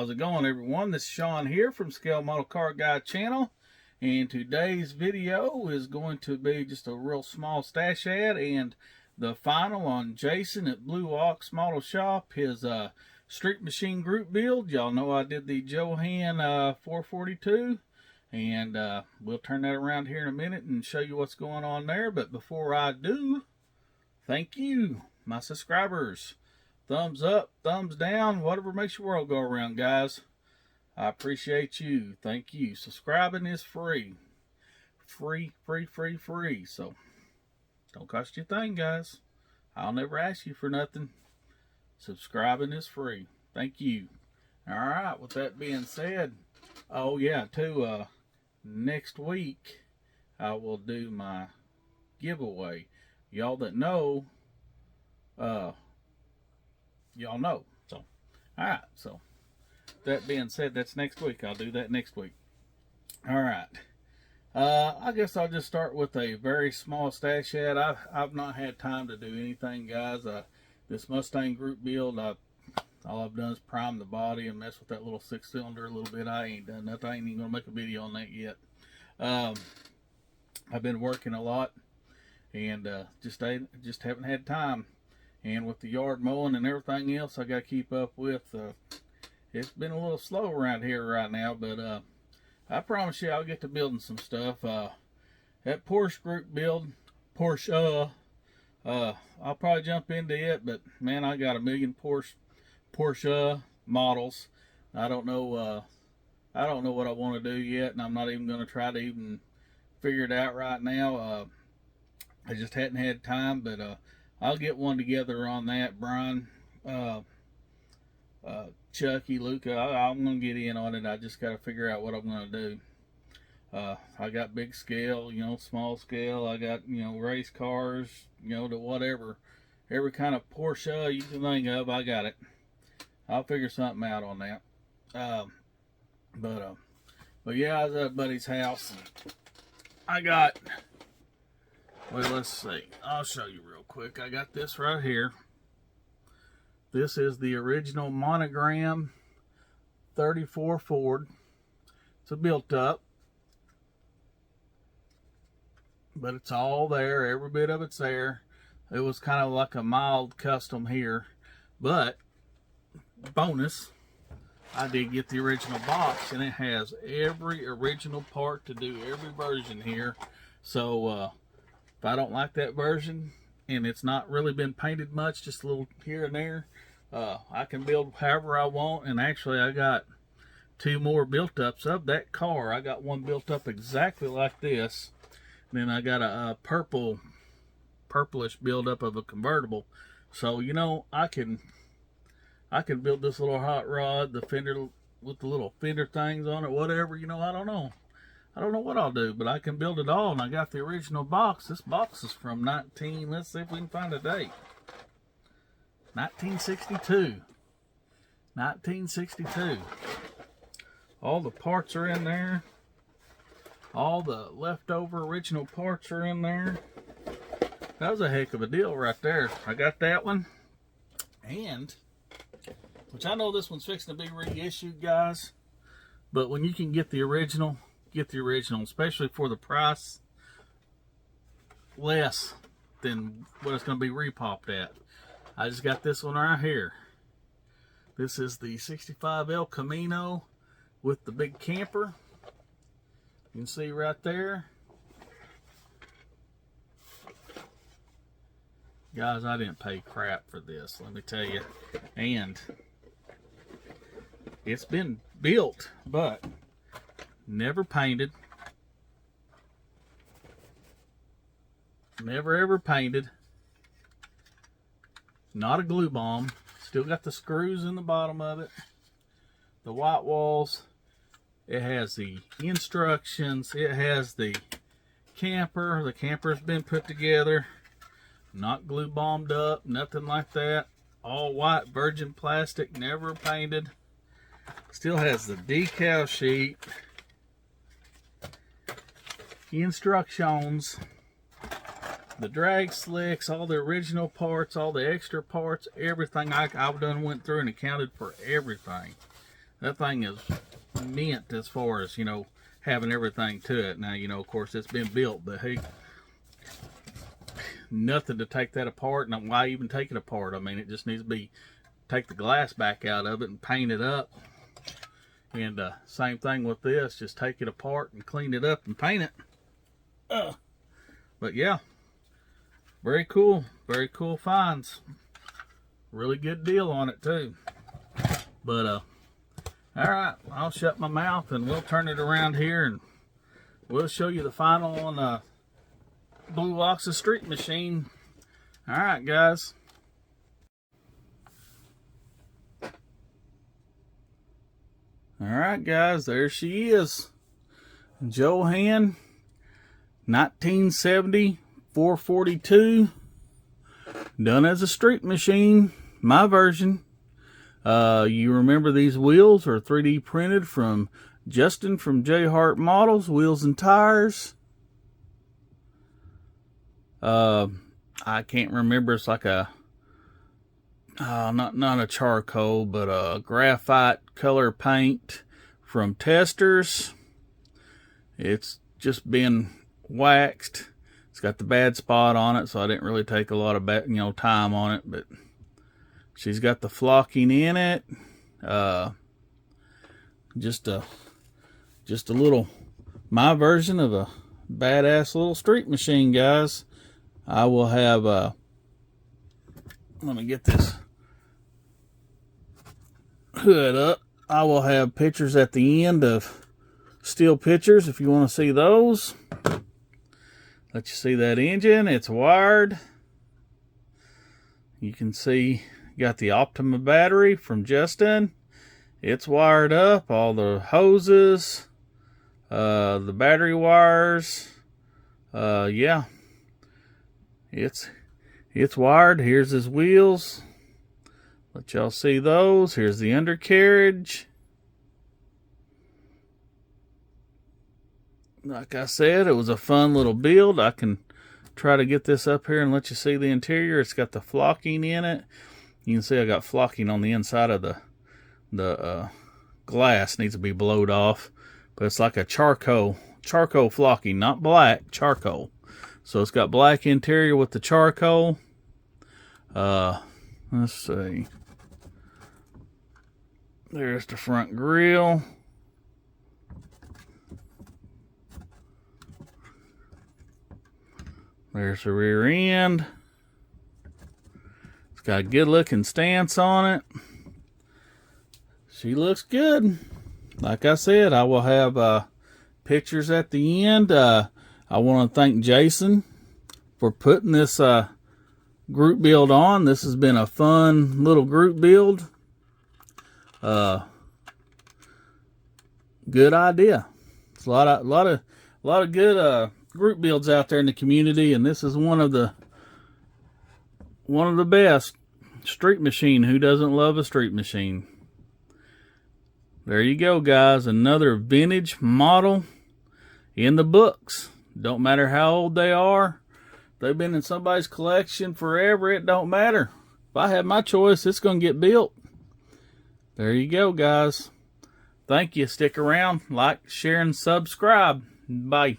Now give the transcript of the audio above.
How's it going, everyone? This is Sean here from Scale Model Car Guy channel, and today's video is going to be just a real small stash ad and the final on Jason at Blue Ox Model Shop, his street machine group build. Y'all know I did the Johan 442, and we'll turn that around here in a minute and show you what's going on there. But before I do, thank you, my subscribers. Thumbs up, thumbs down, whatever makes your world go around, guys. I appreciate you. Thank you. Subscribing is free. Free. So, don't cost you a thing, guys. I'll never ask you for nothing. Subscribing is free. Thank you. Alright, with that being said, oh yeah, too, next week, I will do my giveaway. Y'all that know, y'all know. So, alright, so that being said, that's next week. I'll do that next week. Alright, I guess I'll just start with a very small stash ad. I've not had time to do anything, guys. This Mustang group build, all I've done is prime the body and mess with that little 6-cylinder a little bit. I ain't done nothing. I ain't even gonna make a video on that yet. I've been working a lot and just haven't had time. And with the yard mowing and everything else I got to keep up with, it's been a little slow around here right now. But I promise you I'll get to building some stuff. That Porsche group build, I'll probably jump into it. But man, I got a million Porsche models. I don't know what I want to do yet, and I'm not even going to try to even figure it out right now. I just hadn't had time, but I'll get one together on that. Brian, Chucky, Luca, I'm going to get in on it. I just got to figure out what I'm going to do. I got big scale, small scale. I got, race cars, to whatever. Every kind of Porsche you can think of, I got it. I'll figure something out on that. But yeah, I was at a buddy's house. And I got, well, let's see. I'll show you real quick. I got this right here. This is the original monogram 34 Ford. It's a built up, but it's all there. Every bit of it's there. It was kind of like a mild custom here, but bonus, I did get the original box, and it has every original part to do every version here. So if I don't like that version and it's not really been painted much, just a little here and there, I can build however I want. And actually I got 2 more built ups of that car. I got one built up exactly like this, and then I got a purplish build up of a convertible. So I can build this little hot rod, the fender with the little fender things on it, whatever. I don't know what I'll do, but I can build it all. And I got the original box. This box is from let's see if we can find a date. 1962. All the parts are in there. All the leftover original parts are in there. That was a heck of a deal right there. I got that one. And, which I know this one's fixing to be reissued, guys. But when you can get the original, especially for the price less than what it's going to be repopped at. I just got this one right here. This is the 65 El Camino with the big camper. You can see right there. Guys, I didn't pay crap for this, let me tell you. And it's been built, but never painted. Never ever painted. Not a glue bomb. Still got the screws in the bottom of it. The white walls. It has the instructions. It has the camper. The camper's been put together. Not glue bombed up. Nothing like that. All white virgin plastic. Never painted. Still has the decal sheet. Instructions. The drag slicks, all the original parts, all the extra parts, everything. I've done went through and accounted for everything. that thing is mint as far as, having everything to it. Now, of course, it's been built, but hey, nothing to take that apart. And why even take it apart? I mean, it just needs to be, take the glass back out of it and paint it up. And same thing with this, just take it apart and clean it up and paint it. But yeah, very cool finds. Really good deal on it too. But all right, I'll shut my mouth and we'll turn it around here and we'll show you the final on Blue Ox's Street Machine. All right, guys. All right, guys, there she is. Johan, 1970 442, done as a street machine, my version. You remember these wheels are 3D printed from Justin from J Hart Models, Wheels and Tires. I can't remember, it's like a not a charcoal, but a graphite color paint from Testers. It's just been waxed. It's got the bad spot on it, so I didn't really take a lot of time on it, but she's got the flocking in it. Just a little, my version of a badass little street machine, guys. I will have let me get this hood up. I will have pictures at the end of steel pictures if you want to see those. Let you see that engine. It's wired. You can see got the Optima battery from Justin. It's wired up. All the hoses, the battery wires. Yeah, it's wired. Here's his wheels. Let y'all see those. Here's the undercarriage. Like I said, it was a fun little build. I can try to get this up here and let you see the interior. It's got the flocking in it. You can see I got flocking on the inside of the glass. Needs to be blowed off. But it's like a charcoal flocking, not black, charcoal. So it's got black interior with the charcoal. Let's see. There's the front grille. There's the rear end. It's got a good looking stance on it. She looks good. Like I said, I will have pictures at the end. I want to thank Jason for putting this group build on. This has been a fun little group build. Good idea. It's a lot of good group builds out there in the community, and this is one of the best. Street machine. Who doesn't love a street machine? There you go, guys. Another vintage model in the books. Don't matter how old they are. They've been in somebody's collection forever. It don't matter. If I have my choice, it's going to get built. There you go, guys. Thank you. Stick around. Like, share, and subscribe. Bye.